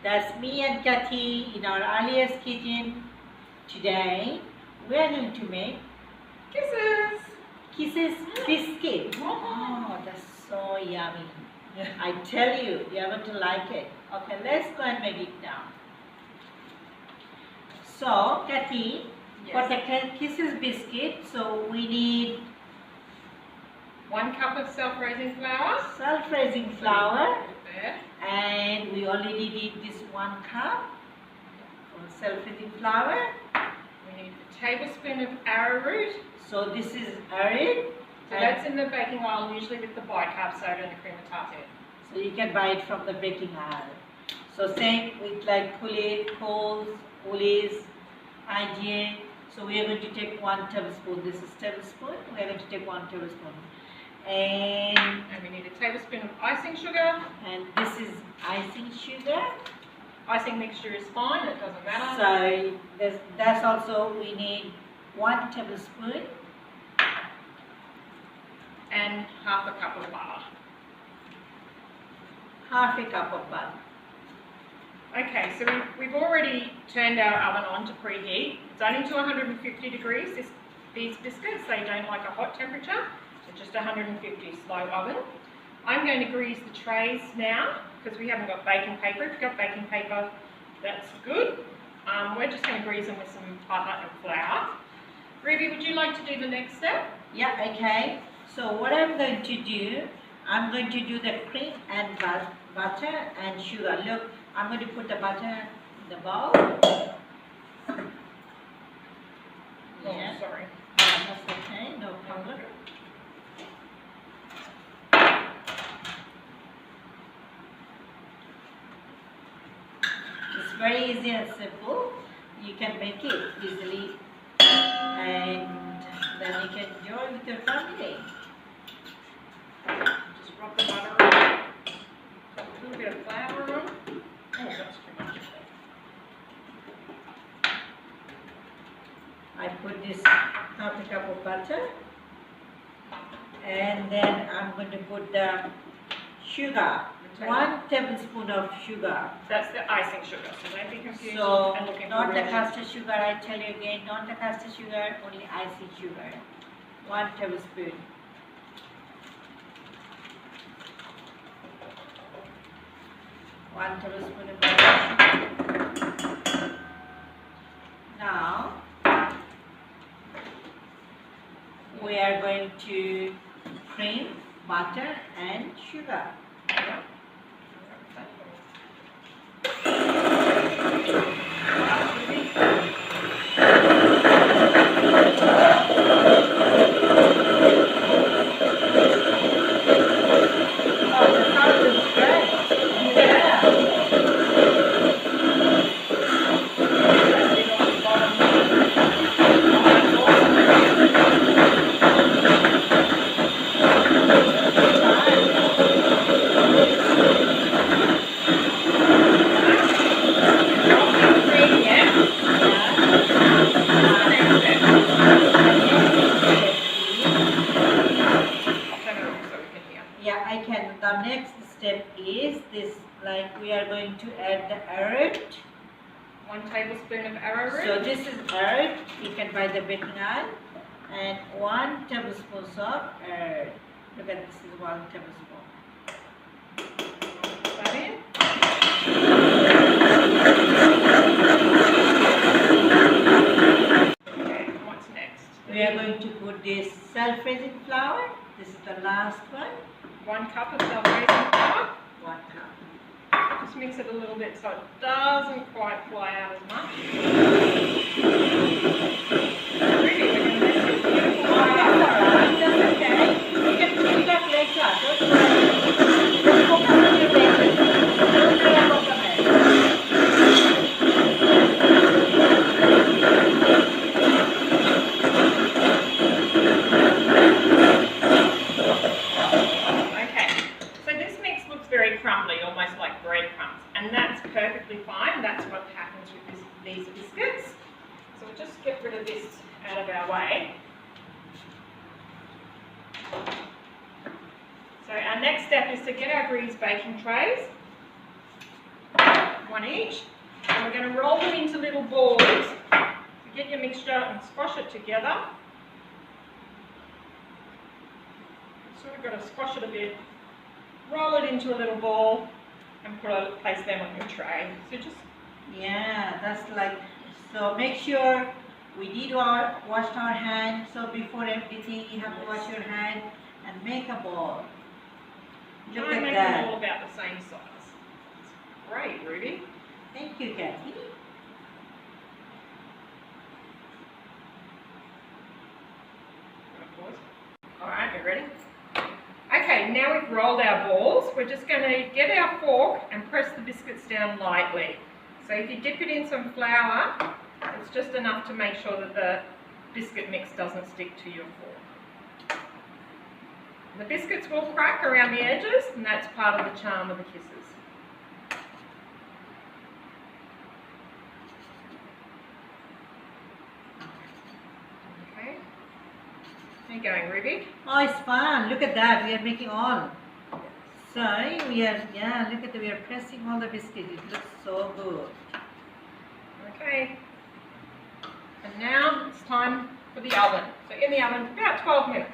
That's me and Cathie in our earliest kitchen. Today we are going to make Kisses biscuit. Oh, that's so yummy. I tell you, you're going to like it. Okay, let's go and make it now. So, Cathie, for the Kisses biscuit, so we need 1 cup of self-raising flour. Self-raising flour. And we already need this 1 cup of self-raising flour. We need a tablespoon of arrowroot. So this is arrowroot. So that's in the baking oil, usually with the bicarb soda and the cream of tartar. So you can buy it from the baking oil. So same with like Coles, Woolies, IGA. So we are going to take 1 tablespoon. This is tablespoon. We are going to take 1 tablespoon. And we need a tablespoon of icing sugar. And this is icing sugar. Icing mixture is fine, it doesn't matter. So that's also we need 1 tablespoon. And half a cup of butter. Half a cup of butter. Okay, so we've already turned our oven on to preheat. It's only to 150 degrees. These biscuits, they don't like a hot temperature. So just 150 slow oven. I'm going to grease the trays now because we haven't got baking paper. If you've got baking paper, that's good. We're just going to grease them with some butter and flour. Ruby, would you like to do the next step? Yeah, okay. So what I'm going to do, I'm going to do the cream and butter and sugar. Look, I'm going to put the butter in the bowl. Yeah. Oh, sorry. That's okay, no problem. It's very easy and simple. You can make it easily and then you can enjoy with your family. Just rub the butter on. A little bit of flour on. Oh, that's too much. I put this half a cup of butter and then I'm going to put the sugar. 1 tablespoon of sugar. That's the icing sugar, so don't be confused. So, and looking not for the red caster sugar, I tell you again, not the caster sugar, only icing sugar. 1 tablespoon. One tablespoon of sugar. Now, we are going to cream, butter and sugar. Yeah. The next step is this, like we are going to add the arrowroot. 1 tablespoon of arrowroot. So this is arrowroot, you can buy the baking oil, and 1 tablespoon of arrowroot. Look at this is 1 tablespoon. Put that in. Okay, what's next? We are going to put this self-raising flour. This is the last one. 1 cup of self-raising flour. 1 cup. Just mix it a little bit so it doesn't quite fly out as much. Really, we're going to make this beautiful. That's alright, that's okay. You can clean that later. Don't worry. Just focus on your baking. Don't worry about the mess. Crumbly, almost like breadcrumbs, and that's perfectly fine. That's what happens with these biscuits. So we'll just get rid of this out of our way. So our next step is to get our greased baking trays. 1 one each. And we're going to roll them into little balls. So get your mixture and squash it together. Sort of got to squash it a bit, roll it into a little ball, and place them on your tray. So just that's like, so make sure we need to wash our hands. So before everything, you have to wash your hand and make a ball. Look try and at make that. them all about the same size. Great, Ruby. Thank you, Cathie. Alright, we're ready? Okay, now we've rolled our balls, we're just going to get our fork and press the biscuits down lightly. So if you dip it in some flour, it's just enough to make sure that the biscuit mix doesn't stick to your fork. The biscuits will crack around the edges, and that's part of the charm of the kisses. Okay. How you going, Ruby? Oh, it's fun. Look at that. We are making all. So we are, look at we are pressing all the biscuits. It looks so good. Okay. And now it's time for the oven. So in the oven for about 12 minutes.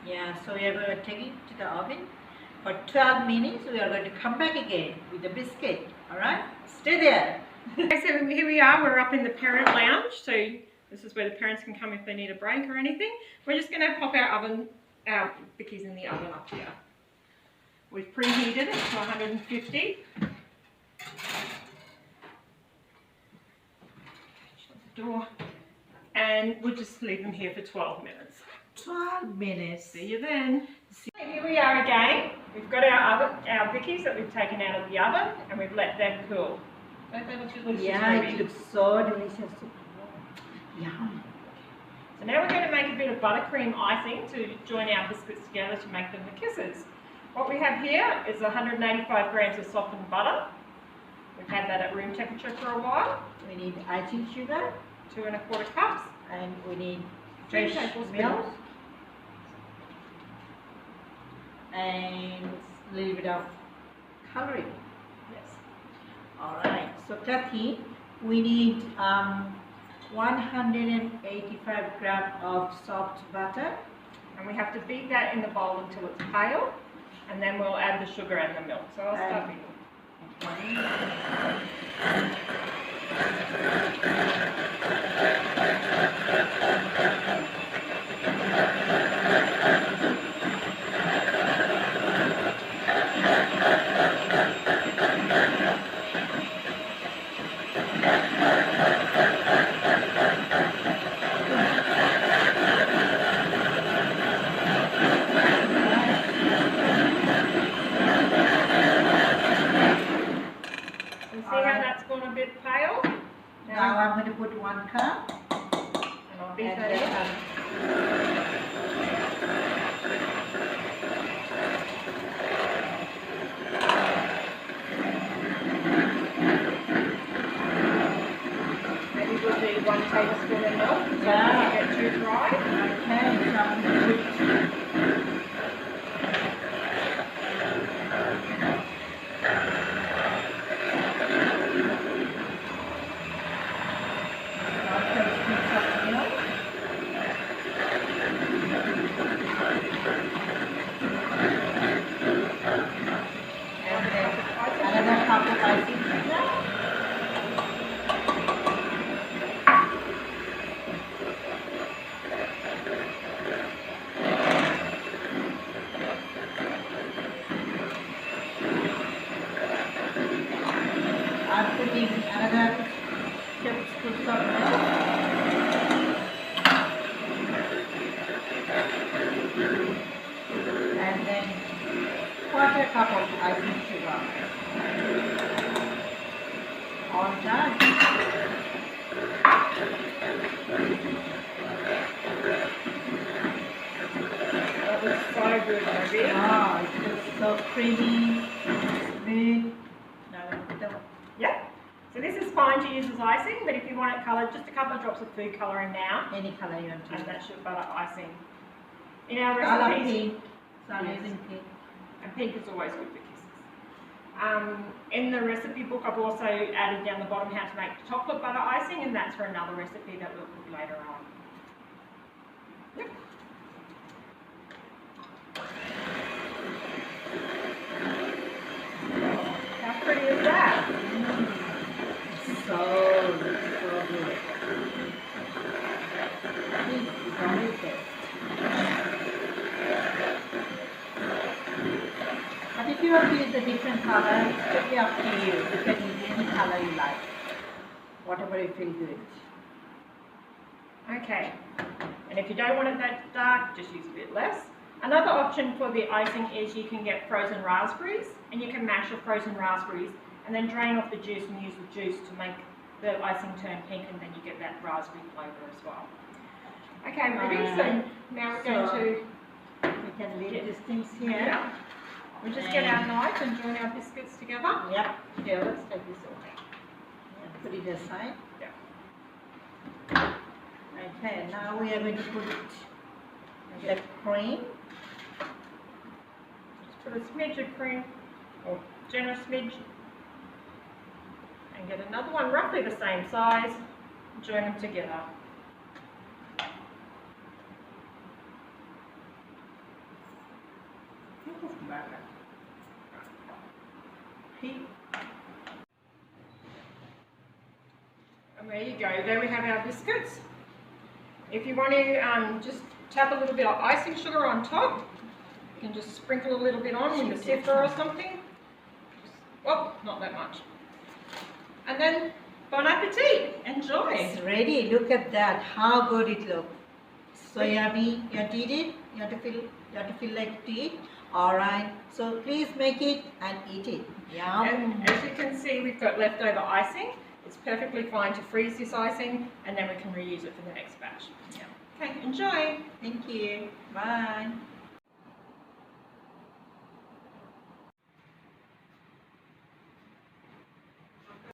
Yeah, so we are going to take it to the oven for 12 minutes. We are going to come back again with the biscuit. Alright? Stay there. Okay, so here we are. We're up in the parent lounge. So this is where the parents can come if they need a break or anything. We're just going to pop our bickies in the oven up here. We've preheated it to 150. Shut the door. And we'll just leave them here for 12 minutes. 12 minutes. See you then. Here we are again. We've got our bickies that we've taken out of the oven and we've let them cool. Don't they look delicious? Yeah, Ruby? it looks so delicious. Yum. So now we're going to make a bit of buttercream icing to join our biscuits together to make them the kisses. What we have here is 185 grams of softened butter. We've had that at room temperature for a while. We need icing sugar 2 1/4 cups. and we need 3 fresh tablespoons. milk and a little bit of coloring. Yes. Alright, so Cathie, we need 185 grams of soft butter. And we have to beat that in the bowl until it's pale. And then we'll add the sugar and the milk. So I'll start beating. Now I'm going to put 1 cup. And I'll beat that in. Maybe we'll do 1 tablespoon of milk so it doesn't get too dry. Okay, so I'm going to put another cup of icing sugar. I'm putting another tablespoon of milk. And then 1/4 cup of icing sugar. All done. That looks so good, Ruby. Oh, it looks so creamy, smooth. Yeah. So this is fine to use as icing, but if you want it coloured, just a couple of drops of food colouring now, Any color you want to and use. that's your butter icing. In our I love recipes, pink, so I'm Yes. using pink. and pink is always good for kisses. In the recipe book, I've also added down the bottom how to make chocolate butter icing, and that's for another recipe that we'll cook later on. Yep. How pretty is that? So good. But if you want to use a different color, it's totally up to you. You can use any color you like. Whatever you feel good. Okay, and if you don't want it that dark, just use a bit less. Another option for the icing is you can get frozen raspberries, and you can mash your frozen raspberries and then drain off the juice and use the juice to make the icing turn pink, and then you get that raspberry flavour as well. Okay, Ruby, so now we're going to... We can leave these things here. Yeah. We'll just get our knife and join our biscuits together. Yep. Yeah, let's take this away. And put it aside. Yeah. Okay, now we are going to put the cream. Just put a smidge of cream, or generous smidge. And get another one roughly the same size. Join them together. And there you go, there we have our biscuits. If you want to just tap a little bit of icing sugar on top, you can just sprinkle a little bit on with a sifter or something. Oh, not that much. And then, bon appetit, enjoy. It's ready, look at that, how good it looks. So yummy, you have to eat it, you have to feel like to eat. Alright, so please make it and eat it. Yum. And as you can see, we've got leftover icing. It's perfectly fine to freeze this icing, and then we can reuse it for the next batch. Yeah. Okay, enjoy. Thank you. Bye.